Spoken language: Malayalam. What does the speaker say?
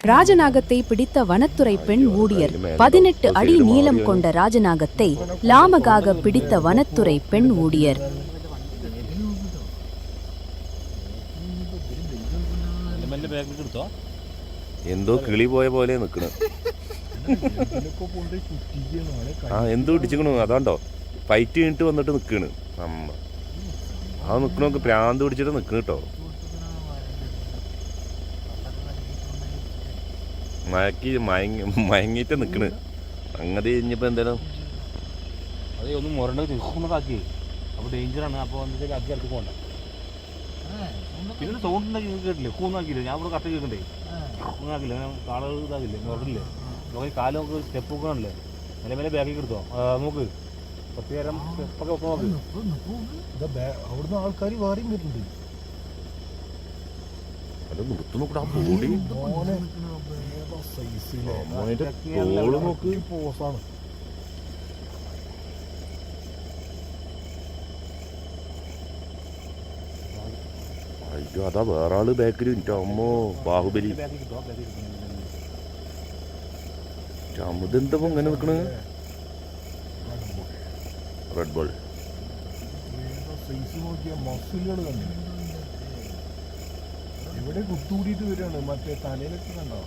ராஜநாகத்தை பிடித்த வனத்துறை பெண் ஊழியர் 18 அடி நீளம் கொண்ட ராஜநாகத்தை லாமகாக பிடித்த வனத்துறை பெண் ஊழியர். എന്തോ കിളി പോയ പോലെ നിക്കണ്. എന്തോ ഇടിച്ചിക്കണു. അതാണ്ടോ ഫൈറ്റ് കഴിഞ്ഞിട്ട് വന്നിട്ട് നിക്കണ്. ആ നിക്കണൊക്കെ പ്രാന്ത് പിടിച്ചിട്ട് നിക്കണ് കേട്ടോ. മയങ്ങിട്ട് നിക്കണ്. അങ്ങനെ കഴിഞ്ഞപ്പോ എന്തായാലും അതേ ഒന്ന് മുരണ്ടാക്കി അപ്പോൾ ഡേഞ്ചറാണ്. അപ്പോൾ വന്നിട്ട് അധികം അടുത്ത് പോകണ്ട. പിന്നെ സൗണ്ട് ഉണ്ടാക്കി കേട്ടില്ലേ? കൂന്നാക്കിയില്ലേ? ഞാൻ ഇവിടെ കറക്റ്റ് കേൾക്കണ്ടേ? കൂന്നാക്കില്ല, കാള് ഇതാകില്ലേ? മുരടില്ലേ? നമുക്ക് കാല് നമുക്ക് സ്റ്റെപ്പ് വെക്കണല്ലേ? മെല്ലെ മെല്ലെ ബാക്കിൽ എടുത്തോ. നോക്ക് പ്രത്യേകം സ്റ്റെപ്പൊക്കെ വെക്കാൻ നോക്ക്. അവിടുന്ന് ആൾക്കാർ വേറെയും വരുന്നുണ്ട്. അത് നിർത്തുന്നു കൂടെ. ആ ബോഡി തോള് നോക്ക്. പോസാണ്. അയ്യോ, അതാ വേറെ ആള് ബാക്കിൽ. അമ്മോ, ബാഹുബലി. ഇതെന്താ ഇങ്ങനെ നിക്കണ്? റെഡ് ബോൾ മസിലുകൾ കണ്ടു. ഇവിടെ കുത്തുകൂടിയിട്ട് വരികയാണ്. മറ്റേ തലയിലൊക്കെ കണ്ടോ?